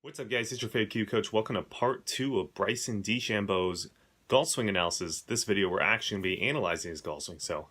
What's up, guys? It's your favorite Q coach. Welcome to part 2 of Bryson DeChambeau's golf swing analysis. This video, we're actually going to be analyzing his golf swing, so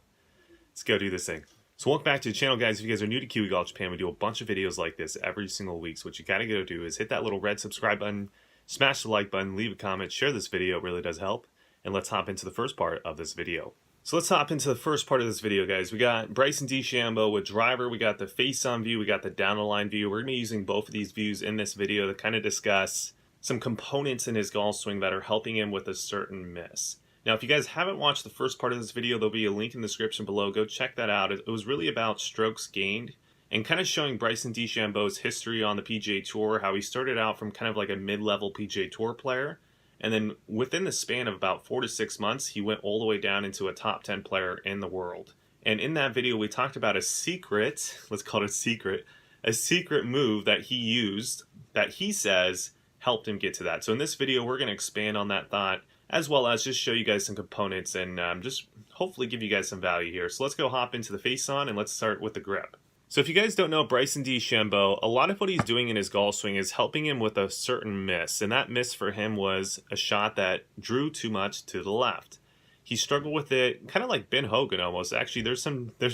let's go do this thing. So welcome back to the channel, guys. If you guys are new to Kiwi Golf Japan, we do a bunch of videos like this every single week. So what you got to go do is hit that little red subscribe button, smash the like button, leave a comment, share this video. It really does help. And let's hop into the first part of this video. So let's hop into the first part of this video, guys. We got Bryson DeChambeau with driver. We got the face-on view. We got the down-the-line view. We're going to be using both of these views in this video to kind of discuss some components in his golf swing that are helping him with a certain miss. Now, if you guys haven't watched the first part of this video, there'll be a link in the description below. Go check that out. It was really about strokes gained and kind of showing Bryson DeChambeau's history on the PGA Tour, how he started out from kind of like a mid-level PGA Tour player. And then within the span of about 4 to 6 months, he went all the way down into a top 10 player in the world. And in that video, we talked about a secret, let's call it a secret move that he used that he says helped him get to that. So in this video, we're going to expand on that thought, as well as just show you guys some components and just hopefully give you guys some value here. So let's go hop into the face-on and let's start with the grip. So if you guys don't know Bryson DeChambeau, a lot of what he's doing in his golf swing is helping him with a certain miss. And that miss for him was a shot that drew too much to the left. He struggled with it, kind of like Ben Hogan almost. Actually, there's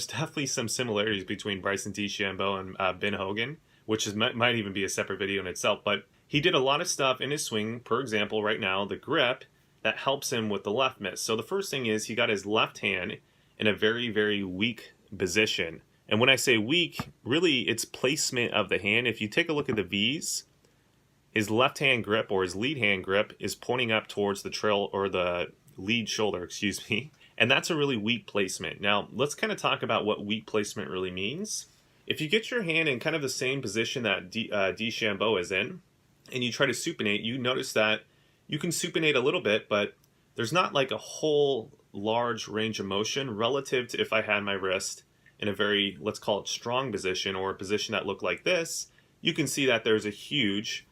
definitely some similarities between Bryson DeChambeau and Ben Hogan, which might even be a separate video in itself. But he did a lot of stuff in his swing, for example, right now, the grip, that helps him with the left miss. So the first thing is he got his left hand in a very, very weak position. And when I say weak, really it's placement of the hand. If you take a look at the V's, his left hand grip or his lead hand grip is pointing up towards the trail or the lead shoulder, excuse me. And that's a really weak placement. Now, let's kind of talk about what weak placement really means. If you get your hand in kind of the same position that DeChambeau is in, and you try to supinate, you notice that you can supinate a little bit, but there's not like a whole large range of motion relative to if I had my wrist in a very, let's call it strong position, or a position that looked like this. You can see that there's a huge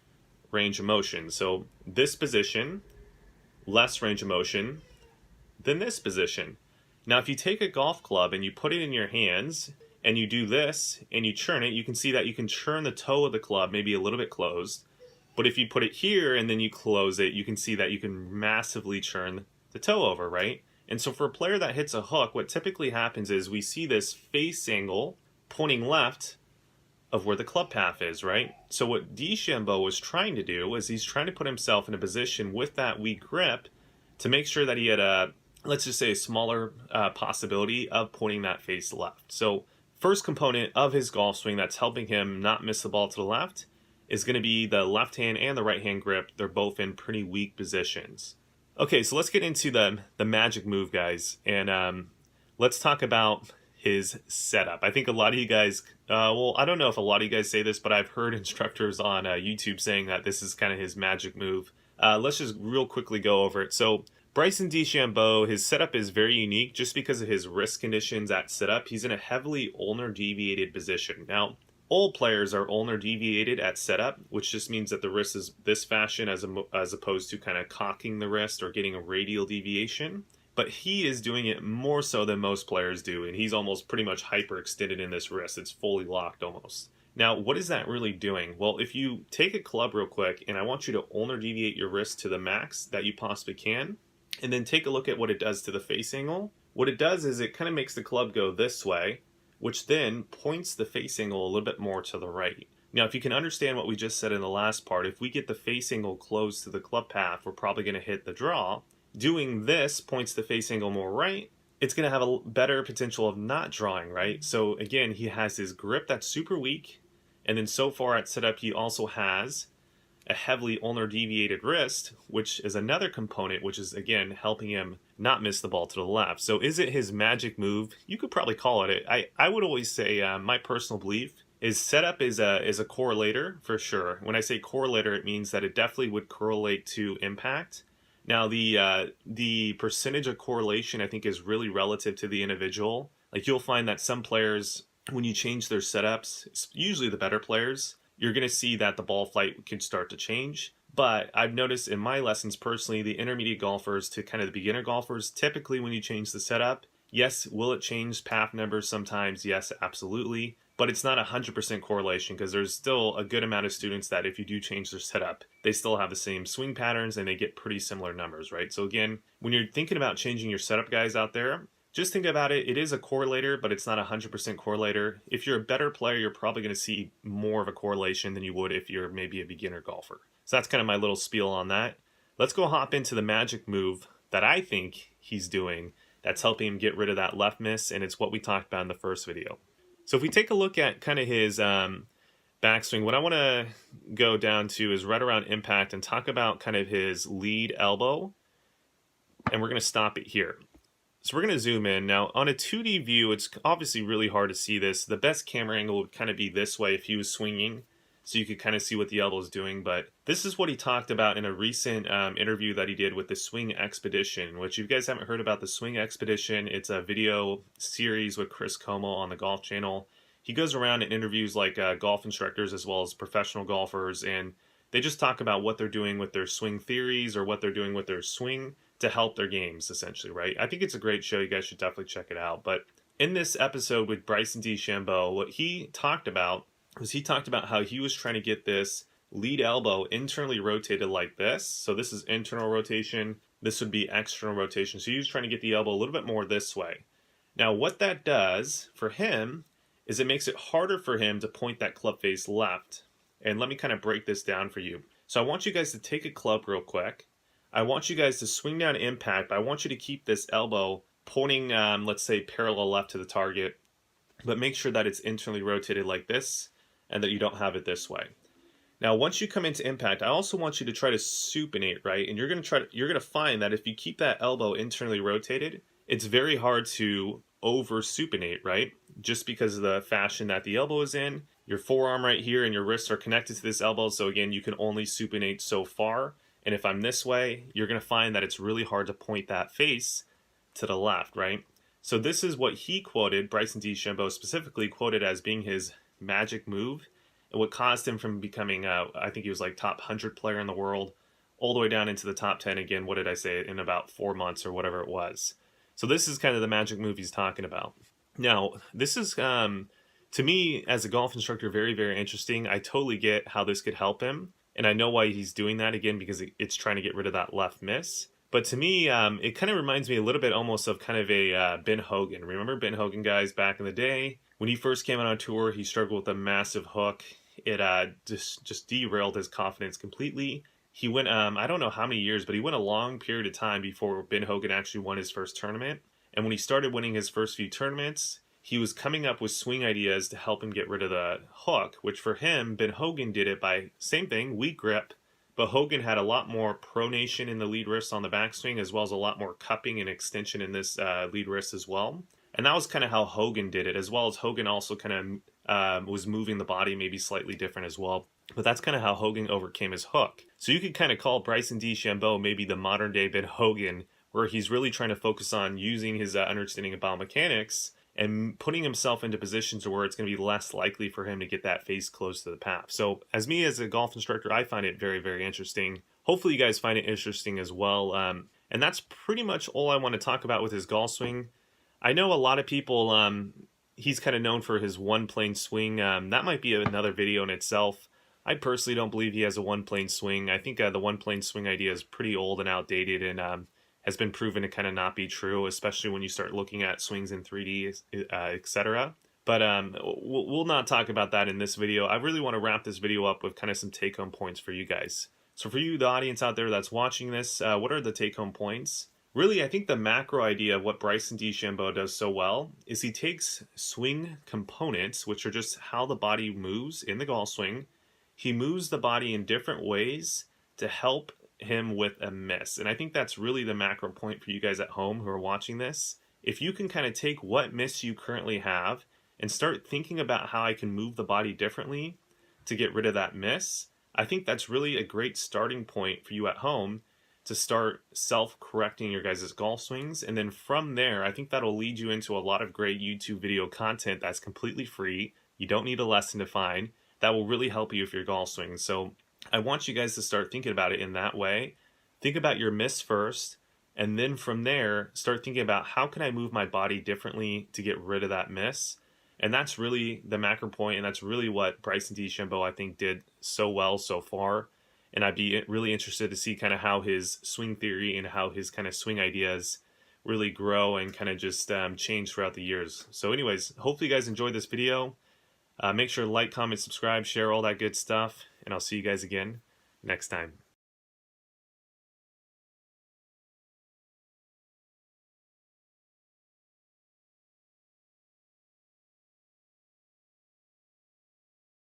range of motion. So this position, less range of motion than this position. Now, if you take a golf club and you put it in your hands and you do this and you churn it, you can see that you can churn the toe of the club maybe a little bit closed. But if you put it here and then you close it, you can see that you can massively churn the toe over, right? And so for a player that hits a hook, what typically happens is we see this face angle pointing left of where the club path is, right? So what DeChambeau was trying to do is he's trying to put himself in a position with that weak grip to make sure that he had a, let's just say, a smaller possibility of pointing that face left. So first component of his golf swing that's helping him not miss the ball to the left is going to be the left hand and the right hand grip. They're both in pretty weak positions. Okay, so let's get into the magic move, guys, and let's talk about his setup. I think a lot of you guys, well, I don't know if a lot of you guys say this, but I've heard instructors on YouTube saying that this is kind of his magic move. Let's just real quickly go over it. So Bryson DeChambeau, his setup is very unique just because of his wrist conditions at setup. He's in a heavily ulnar deviated position. Now, all players are ulnar deviated at setup, which just means that the wrist is this fashion as opposed to kind of cocking the wrist or getting a radial deviation. But he is doing it more so than most players do, and he's almost pretty much hyperextended in this wrist. It's fully locked almost. Now, what is that really doing? Well, if you take a club real quick, and I want you to ulnar deviate your wrist to the max that you possibly can, and then take a look at what it does to the face angle. What it does is it kind of makes the club go this way, which then points the face angle a little bit more to the right. Now, if you can understand what we just said in the last part, if we get the face angle close to the club path, we're probably going to hit the draw. Doing this points the face angle more right. It's going to have a better potential of not drawing, right? So again, he has his grip that's super weak. And then so far at setup, he also has a heavily ulnar deviated wrist, which is another component, which is again helping him not miss the ball to the left. So is it his magic move? You could probably call it. I would always say my personal belief is setup is a correlator for sure. When I say correlator, it means that it definitely would correlate to impact. Now the percentage of correlation I think is really relative to the individual. Like you'll find that some players, when you change their setups, usually the better players, you're going to see that the ball flight can start to change. But I've noticed in my lessons personally, the intermediate golfers to kind of the beginner golfers, typically when you change the setup, yes, will it change path numbers sometimes? Yes, absolutely. but it's not 100% correlation because there's still a good amount of students that if you do change their setup, they still have the same swing patterns and they get pretty similar numbers, right? So again, when you're thinking about changing your setup, guys out there, just think about it. It is a correlator, but it's not 100% correlator. If you're a better player, you're probably going to see more of a correlation than you would if you're maybe a beginner golfer. So that's kind of my little spiel on that. Let's go hop into the magic move that I think he's doing that's helping him get rid of that left miss, and it's what we talked about in the first video. So if we take a look at kind of his backswing, what I want to go down to is right around impact and talk about kind of his lead elbow, and we're going to stop it here. So we're going to zoom in. Now, on a 2D view, it's obviously really hard to see this. The best camera angle would kind of be this way if he was swinging, so you could kind of see what the elbow is doing. But this is what he talked about in a recent interview that he did with the Swing Expedition, which if you guys haven't heard about the Swing Expedition, it's a video series with Chris Como on the Golf Channel. He goes around and interviews like golf instructors as well as professional golfers, and they just talk about what they're doing with their swing theories or what they're doing with their swing to help their games, essentially, right? I think it's a great show. You guys should definitely check it out. But in this episode with Bryson DeChambeau, what he talked about was he talked about how he was trying to get this lead elbow internally rotated like this. So this is internal rotation. This would be external rotation. So he was trying to get the elbow a little bit more this way. Now, what that does for him is it makes it harder for him to point that club face left. And let me kind of break this down for you. So I want you guys to take a club real quick. I want you guys to swing down impact, but I want you to keep this elbow pointing, let's say, parallel left to the target, but make sure that it's internally rotated like this and that you don't have it this way. Now, once you come into impact, I also want you to try to supinate, right? And you're going to find that if you keep that elbow internally rotated, it's very hard to over supinate, right? Just because of the fashion that the elbow is in. Your forearm right here and your wrists are connected to this elbow, so again, you can only supinate so far. And if I'm this way, you're going to find that it's really hard to point that face to the left, right? So this is what he quoted, Bryson DeChambeau specifically quoted as being his magic move, and what caused him from becoming, I think he was like top 100 player in the world, all the way down into the top 10 again, what did I say, in about 4 months or whatever it was. So this is kind of the magic move he's talking about. Now, this is, to me, as a golf instructor, very, very interesting. I totally get how this could help him. And I know why he's doing that, again, because it's trying to get rid of that left miss. But to me, it kind of reminds me a little bit almost of kind of a Ben Hogan. Remember Ben Hogan, guys, back in the day? When he first came out on tour, he struggled with a massive hook. It just derailed his confidence completely. He went, I don't know how many years, but he went a long period of time before Ben Hogan actually won his first tournament. And when he started winning his first few tournaments, he was coming up with swing ideas to help him get rid of the hook, which for him, Ben Hogan did it by, same thing, weak grip, but Hogan had a lot more pronation in the lead wrist on the backswing, as well as a lot more cupping and extension in this lead wrist as well. And that was kind of how Hogan did it, as well as Hogan also kind of was moving the body maybe slightly different as well. But that's kind of how Hogan overcame his hook. So you could kind of call Bryson DeChambeau maybe the modern day Ben Hogan, where he's really trying to focus on using his understanding of biomechanics and putting himself into positions where it's going to be less likely for him to get that face close to the path. So as me as a golf instructor, I find it very, very interesting. Hopefully you guys find it interesting as well. And that's pretty much all I want to talk about with his golf swing. I know a lot of people, he's kind of known for his one-plane swing. That might be another video in itself. I personally don't believe he has a one-plane swing. I think the one-plane swing idea is pretty old and outdated, and has been proven to kind of not be true, especially when you start looking at swings in 3D, etc. But we'll not talk about that in this video. I really want to wrap this video up with kind of some take-home points for you guys. So for you, the audience out there that's watching this, what are the take-home points? Really, I think the macro idea of what Bryson DeChambeau does so well is he takes swing components, which are just how the body moves in the golf swing. He moves the body in different ways to help him with a miss. And I think that's really the macro point for you guys at home who are watching this. If you can kind of take what miss you currently have and start thinking about how I can move the body differently to get rid of that miss, I think that's really a great starting point for you at home to start self-correcting your guys' golf swings. And then from there, I think that'll lead you into a lot of great YouTube video content that's completely free. You don't need a lesson to find. That will really help you with your golf swing. So I want you guys to start thinking about it in that way. Think about your miss first, and then from there, start thinking about how can I move my body differently to get rid of that miss. And that's really the macro point, and that's really what Bryson DeChambeau, I think, did so well so far. And I'd be really interested to see kind of how his swing theory and how his kind of swing ideas really grow and kind of just change throughout the years. So anyways, hopefully you guys enjoyed this video. Make sure to like, comment, subscribe, share all that good stuff, and I'll see you guys again next time.